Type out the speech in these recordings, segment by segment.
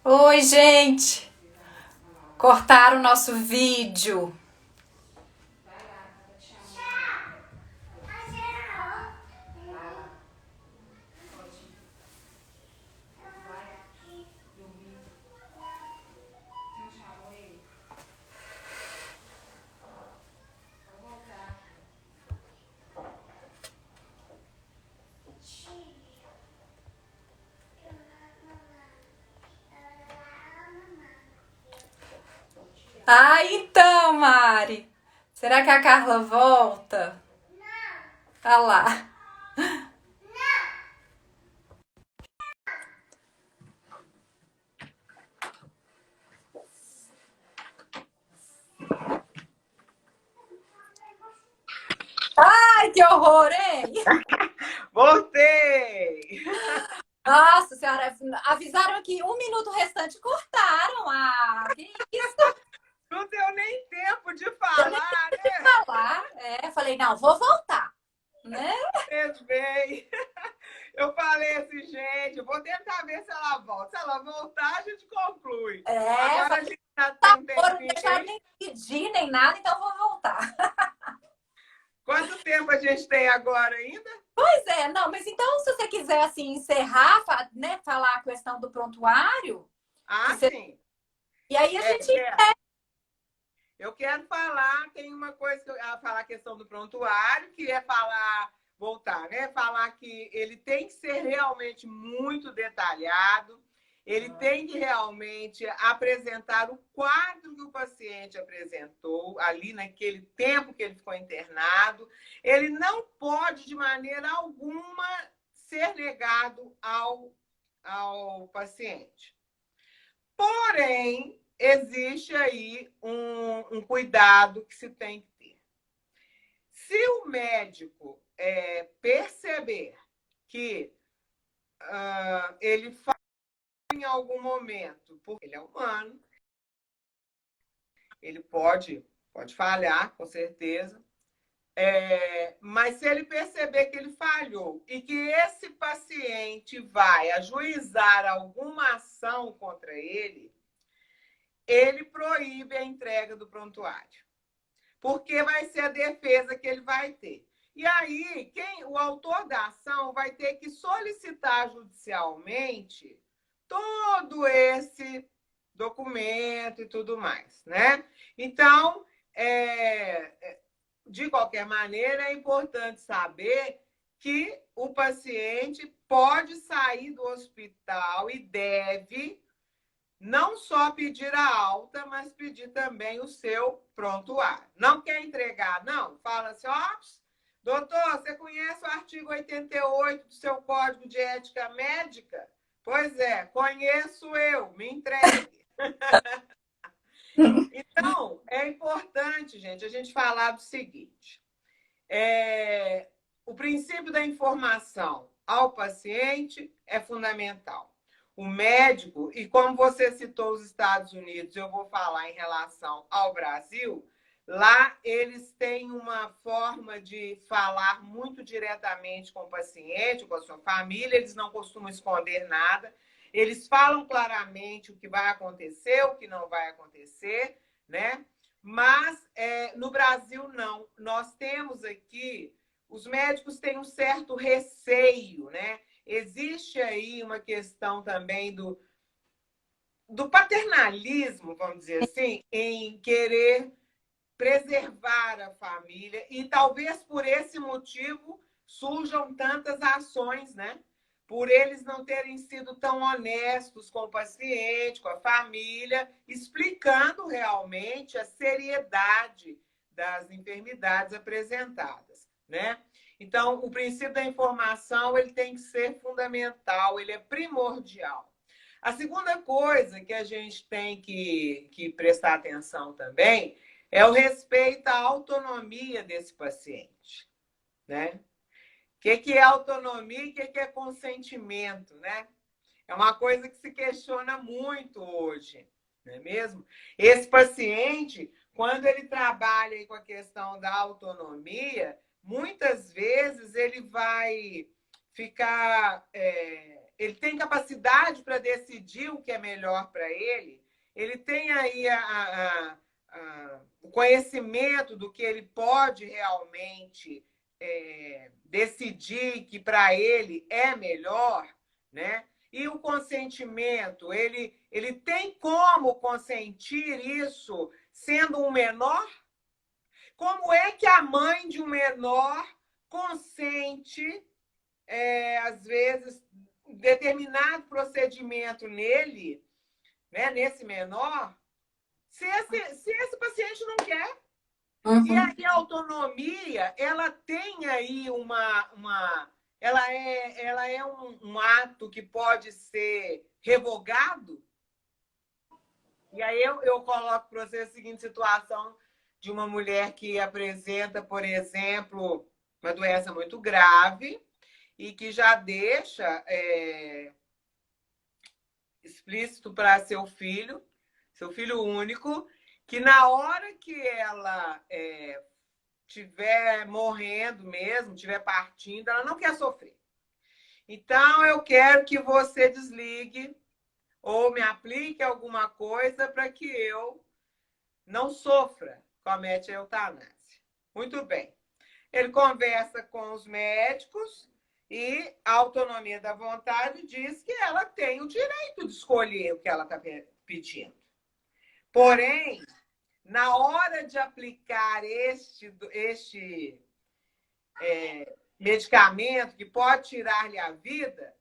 Oi, gente! Cortaram o nosso vídeo. Ah, então, Mari. Será que a Carla volta? Ah lá. Ai, que horror, hein? Voltei! Nossa senhora, avisaram que um minuto restante cortaram. Ah, que isso? Não deu nem tempo de Eu nem falar, né? falar. Falei, não, vou voltar, né? Fez bem. Eu falei assim, gente, eu vou tentar ver se ela volta. Se ela voltar, a gente conclui. Agora a Falei, gente já tem tá, um não tempinho deixaram aí. nem pedir nem nada, então vou voltar. Quanto tempo a gente tem agora ainda? Pois é, não, mas então se você quiser assim encerrar, né, falar a questão do prontuário, que Ah, você... sim. e aí a É, gente eu quero falar, tem uma coisa que falar a questão do prontuário, que é falar, voltar, né? Falar que ele tem que ser realmente muito detalhado, ele tem que realmente apresentar o quadro que o paciente apresentou ali naquele tempo que ele ficou internado. Ele não pode, de maneira alguma, ser negado ao paciente. Porém, existe aí um cuidado que se tem que ter. Se o médico perceber que ele fala em algum momento, porque ele é humano, ele pode falhar, com certeza, mas se ele perceber que ele falhou e que esse paciente vai ajuizar alguma ação contra ele proíbe a entrega do prontuário. Porque vai ser a defesa que ele vai ter. E aí, o autor da ação vai ter que solicitar judicialmente todo esse documento e tudo mais, né? Então, de qualquer maneira, é importante saber que o paciente pode sair do hospital e deve não só pedir a alta, mas pedir também o seu prontuário. Não quer entregar, não? Fala assim, ó, doutor, você conhece o artigo 88 do seu Código de Ética Médica? Pois é, conheço eu, me entregue. Então, é importante, gente, a gente falar do seguinte. O princípio da informação ao paciente é fundamental. O médico, e como você citou os Estados Unidos, eu vou falar em relação ao Brasil, lá eles têm uma forma de falar muito diretamente com o paciente, com a sua família, eles não costumam esconder nada, eles falam claramente o que vai acontecer, o que não vai acontecer, né? Mas no Brasil, não. Nós temos aqui, os médicos têm um certo receio, né? Existe aí uma questão também do paternalismo, vamos dizer assim, em querer preservar a família, e talvez por esse motivo surjam tantas ações, né? Por eles não terem sido tão honestos com o paciente, com a família, explicando realmente a seriedade das enfermidades apresentadas, né? Então, o princípio da informação ele tem que ser fundamental, ele é primordial. A segunda coisa que a gente tem que prestar atenção também é o respeito à autonomia desse paciente, né? O que é autonomia e o que é consentimento, né? É uma coisa que se questiona muito hoje, não é mesmo? Esse paciente, quando ele trabalha com a questão da autonomia, muitas vezes ele vai ficar ele tem capacidade para decidir o que é melhor para ele tem aí o conhecimento do que ele pode realmente decidir que para ele é melhor, né? E o consentimento, ele tem como consentir isso sendo um menor? Como é que a mãe de um menor consente, às vezes, determinado procedimento nele, né, nesse menor, se esse paciente não quer? Uhum. E aí a autonomia, ela tem aí ela é um ato que pode ser revogado? E aí eu coloco para você a seguinte situação de uma mulher que apresenta, por exemplo, uma doença muito grave e que já deixa explícito para seu filho único, que na hora que ela estiver morrendo mesmo, estiver partindo, ela não quer sofrer. Então, eu quero que você desligue ou me aplique alguma coisa para que eu não sofra com a eutanásia. Muito bem. Ele conversa com os médicos e a autonomia da vontade diz que ela tem o direito de escolher o que ela está pedindo. Porém, na hora de aplicar este medicamento que pode tirar-lhe a vida,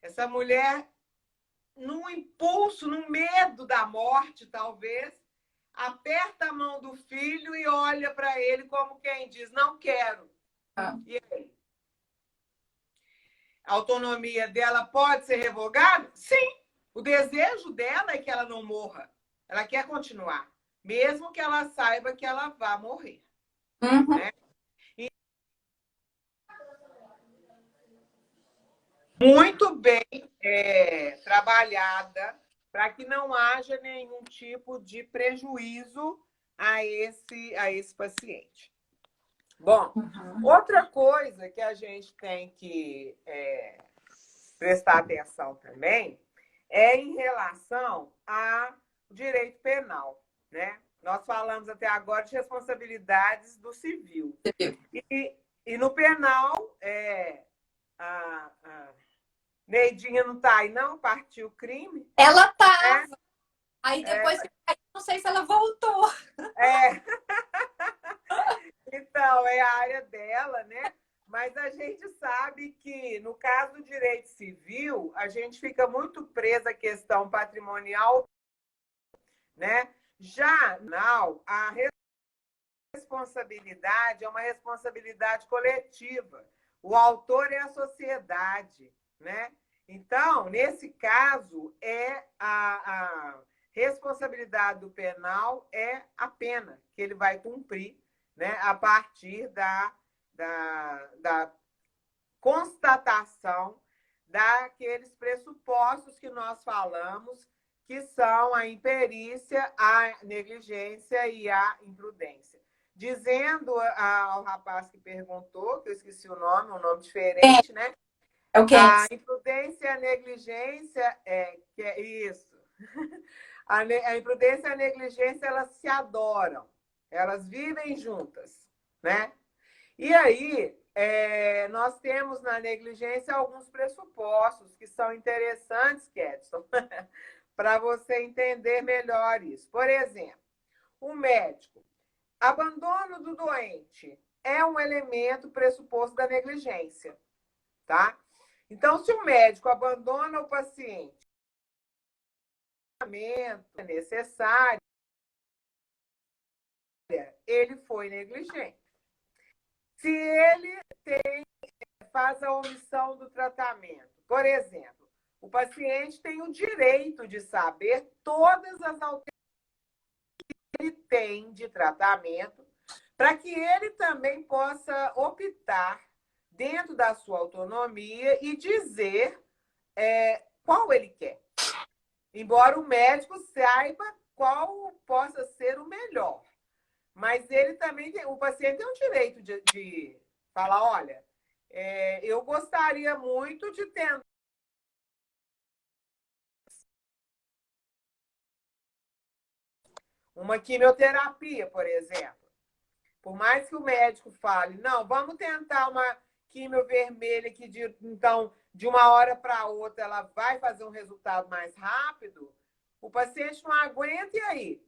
essa mulher, num impulso, num medo da morte, talvez, aperta a mão do filho e olha para ele como quem diz, não quero. E aí? A autonomia dela pode ser revogada? Sim. O desejo dela é que ela não morra. Ela quer continuar, mesmo que ela saiba que ela vai morrer. Uhum. Né? Muito bem trabalhada para que não haja nenhum tipo de prejuízo a esse paciente. Bom, outra coisa que a gente tem que prestar atenção também é em relação ao direito penal, né? Nós falamos até agora de responsabilidades do civil. E no penal, a Neidinha não está aí, não? Partiu o crime? Ela estava. Aí depois, não sei se ela voltou. Então, é a área dela, né? Mas a gente sabe que, no caso do direito civil, a gente fica muito presa à questão patrimonial, né? Já não, a responsabilidade é uma responsabilidade coletiva. O autor é a sociedade, né? Então, nesse caso, a responsabilidade do penal é a pena que ele vai cumprir, né, a partir da constatação daqueles pressupostos que nós falamos, que são a imperícia, a negligência e a imprudência. Dizendo ao rapaz que perguntou, que eu esqueci o nome, um nome diferente, né? É o quê? A imprudência e a negligência, que é isso. A imprudência e a negligência, elas se adoram, elas vivem juntas, né? E aí, nós temos na negligência alguns pressupostos que são interessantes, Kedson, para você entender melhor isso. Por exemplo, o médico. Abandono do doente é um elemento pressuposto da negligência, tá? Então, se o médico abandona o paciente, é necessário, ele foi negligente. Se ele faz a omissão do tratamento, por exemplo, o paciente tem o direito de saber todas as alternativas que ele tem de tratamento para que ele também possa optar dentro da sua autonomia e dizer qual ele quer. Embora o médico saiba qual possa ser o melhor. Mas ele também o paciente tem o direito de falar, olha, eu gostaria muito de tentar Uma quimioterapia, por exemplo. Por mais que o médico fale, não, vamos tentar uma quimio vermelha que, então, de uma hora para outra, ela vai fazer um resultado mais rápido, o paciente não aguenta e aí?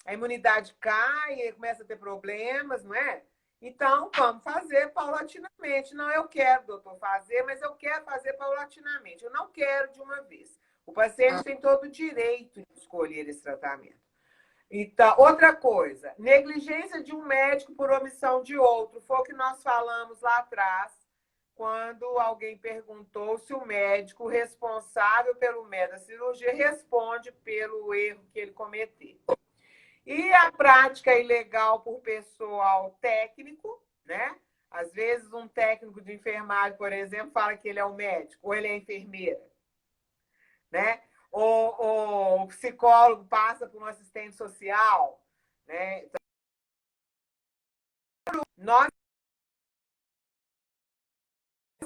A imunidade cai, começa a ter problemas, não é? Então, vamos fazer paulatinamente. Não, eu quero, doutor, fazer, mas eu quero fazer paulatinamente. Eu não quero de uma vez. O paciente tem todo o direito de escolher esse tratamento. Então, outra coisa, negligência de um médico por omissão de outro. Foi o que nós falamos lá atrás, quando alguém perguntou se o médico responsável pelo método da cirurgia responde pelo erro que ele cometeu. E a prática ilegal por pessoal técnico, né? Às vezes um técnico de enfermagem, por exemplo, fala que ele é o médico ou ele é enfermeira, né? Ou o psicólogo passa por um assistente social, né? Então, nós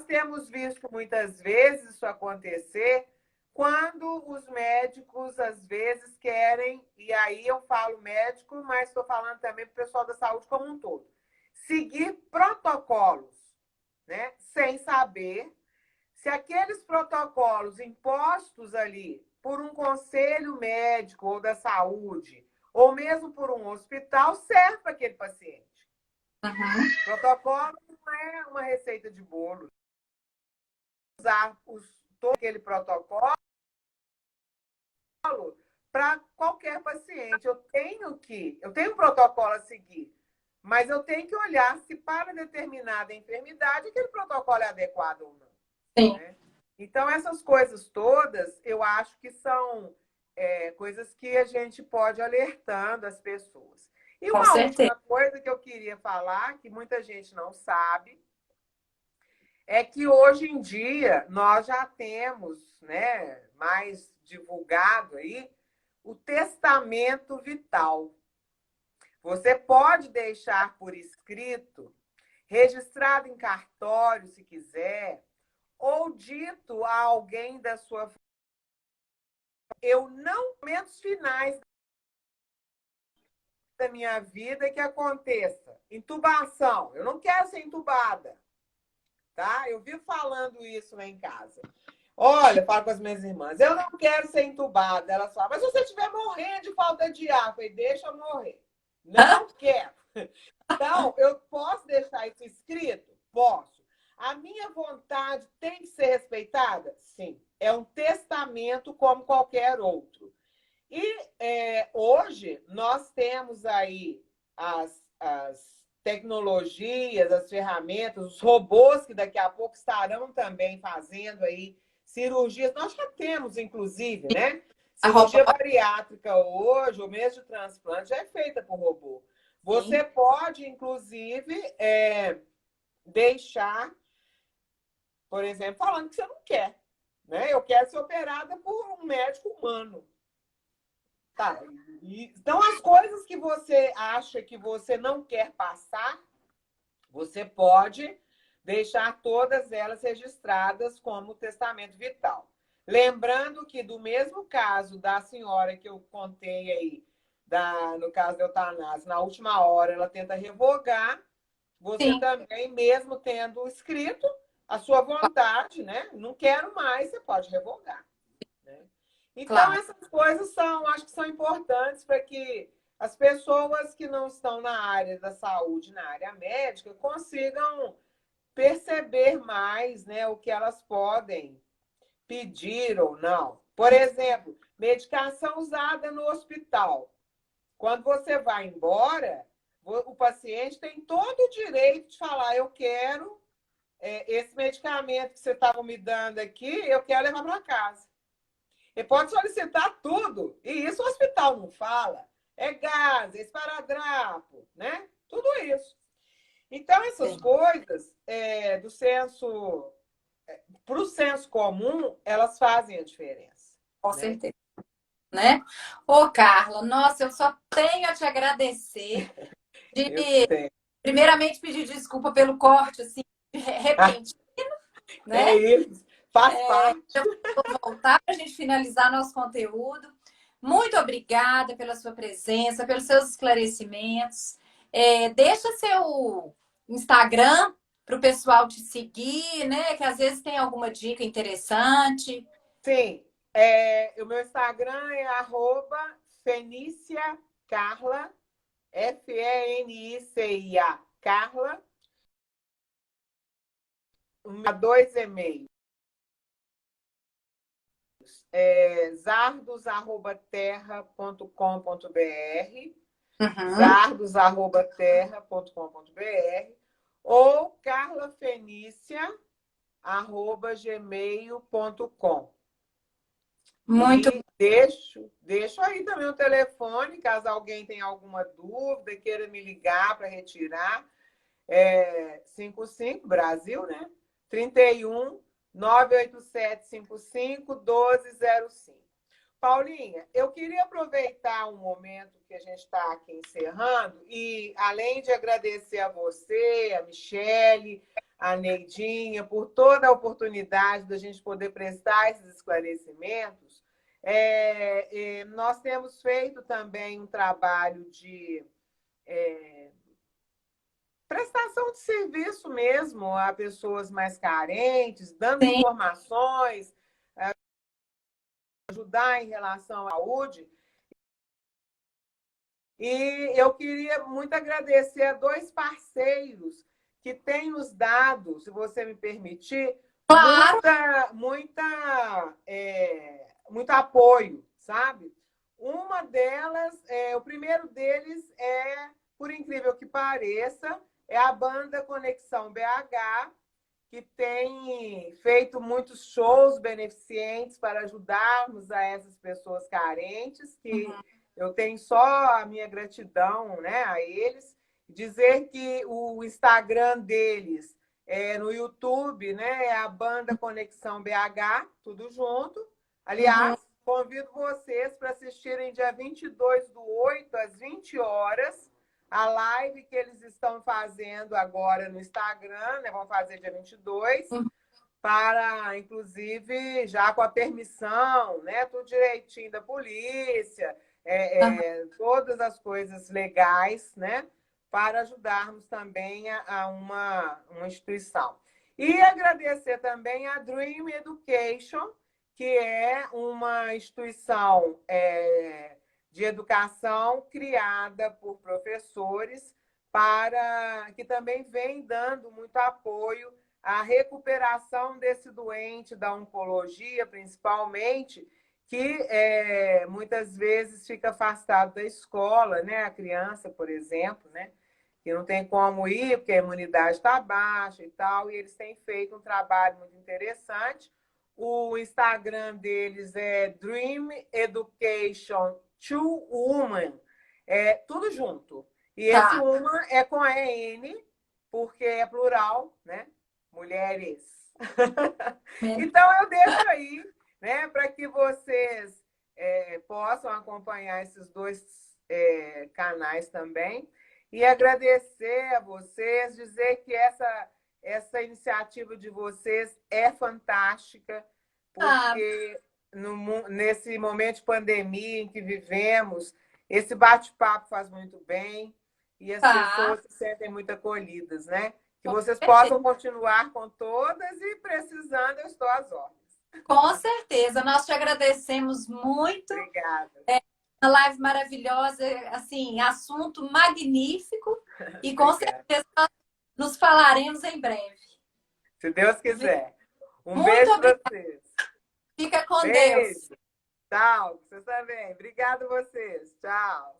temos visto muitas vezes isso acontecer quando os médicos, às vezes, querem, e aí eu falo médico, mas estou falando também para o pessoal da saúde como um todo, seguir protocolos, né? Sem saber se aqueles protocolos impostos ali por um conselho médico ou da saúde, ou mesmo por um hospital, serve para aquele paciente. Uhum. Protocolo não é uma receita de bolo. Usar todo aquele protocolo para qualquer paciente. Eu tenho um protocolo a seguir, mas eu tenho que olhar se para determinada enfermidade aquele protocolo é adequado ou não. Sim. Né? Então, essas coisas todas, eu acho que são coisas que a gente pode alertando as pessoas. E uma última coisa que eu queria falar, que muita gente não sabe, é que hoje em dia nós já temos, né, mais divulgado aí, o testamento vital. Você pode deixar por escrito, registrado em cartório, se quiser, ou dito a alguém da sua família, eu não, momentos finais da minha vida que aconteça. Intubação, eu não quero ser intubada, tá? Eu vivo falando isso lá em casa. Olha, eu falo com as minhas irmãs, eu não quero ser entubada. Elas falam, mas se você estiver morrendo de falta de ar, eu falei, deixa eu morrer. Não quero. Então, eu posso deixar isso escrito? Posso. A minha vontade tem que ser respeitada? Sim. É um testamento como qualquer outro. E hoje nós temos aí as tecnologias, as ferramentas, os robôs que daqui a pouco estarão também fazendo aí cirurgias. Nós já temos, inclusive, né? Cirurgia bariátrica hoje, ou mesmo de transplante, já é feita por robô. Você pode, inclusive, deixar, por exemplo, falando que você não quer. Né? Eu quero ser operada por um médico humano. Tá. Então, as coisas que você acha que você não quer passar, você pode deixar todas elas registradas como testamento vital. Lembrando que, do mesmo caso da senhora que eu contei aí, no caso da eutanásia, na última hora ela tenta revogar, você também, mesmo tendo escrito a sua vontade, né? Não quero mais, você pode revogar. Né? Então, essas coisas acho que são importantes para que as pessoas que não estão na área da saúde, na área médica, consigam perceber mais, né, o que elas podem pedir ou não. Por exemplo, medicação usada no hospital. Quando você vai embora, o paciente tem todo o direito de falar, eu quero esse medicamento que você estava me dando aqui, eu quero levar para casa. Ele pode solicitar tudo, e isso o hospital não fala. É gás, é esparadrapo, né? Tudo isso. Então, essas coisas do senso, para o senso comum, elas fazem a diferença. Com certeza. Né? Ô, Carla, nossa, eu só tenho a te agradecer. Primeiramente, pedir desculpa pelo corte, assim, repentino, né? É isso, faz parte. Eu vou voltar para a gente finalizar nosso conteúdo. Muito obrigada pela sua presença, pelos seus esclarecimentos. Deixa seu Instagram para o pessoal te seguir, né? Que às vezes tem alguma dica interessante. Sim, o meu Instagram é @FeniciaCarla, FENICIA, Carla, dois e-mails, zardos@terra.com.br, Uhum. zardos@terra.com.br ou carlafenicia@gmail.com. Muito E deixo aí também o telefone, caso alguém tenha alguma dúvida, queira me ligar para retirar. 55 Brasil, né? 31 98755 1205. Paulinha, eu queria aproveitar um momento que a gente está aqui encerrando e, além de agradecer a você, a Michele, a Neidinha, por toda a oportunidade da gente poder prestar esses esclarecimentos, nós temos feito também um trabalho de prestação de serviço mesmo a pessoas mais carentes, dando bem. informações, ajudar em relação à saúde. E eu queria muito agradecer a dois parceiros que têm nos dado, se você me permitir, Claro. muito apoio, sabe? Uma delas, o primeiro deles por incrível que pareça, é a banda Conexão BH, que tem feito muitos shows beneficentes para ajudarmos a essas pessoas carentes, que eu tenho só a minha gratidão, né, a eles. Dizer que o Instagram deles no YouTube, né, é a banda Conexão BH, tudo junto. Uhum. Aliás, convido vocês para assistirem dia 22/8, às 20 horas, a live que eles estão fazendo agora no Instagram, né? Vão fazer dia 22, Uhum. para, inclusive, já com a permissão, né? Tudo direitinho da polícia, todas as coisas legais, né? Para ajudarmos também a uma instituição. E agradecer também a Dream Education, que é uma instituição de educação criada por professores para que também vem dando muito apoio à recuperação desse doente da oncologia, principalmente, que muitas vezes fica afastado da escola, né? A criança, por exemplo, né? Que não tem como ir porque a imunidade está baixa e tal, e eles têm feito um trabalho muito interessante. O Instagram deles é Dream Education to Woman, tudo junto. E esse Tá. woman é com EN, porque é plural, né? Mulheres. Então, eu deixo aí, né, para que vocês possam acompanhar esses dois canais também. E agradecer a vocês, dizer que essa iniciativa de vocês é fantástica, Ah, porque nesse momento de pandemia em que vivemos, esse bate-papo faz muito bem e as tá. pessoas se sentem muito acolhidas, né? Que Com vocês certeza. possam continuar com todas e, precisando, eu estou às ordens. Com certeza. Nós te agradecemos muito. Obrigada. Uma live maravilhosa, assim, assunto magnífico. E com Obrigada. certeza nos falaremos em breve. Se Deus quiser. Um Muito beijo para obrigada. vocês. Fica com Deus. Beijo. Tchau. Vocês também. Obrigada a vocês. Tchau.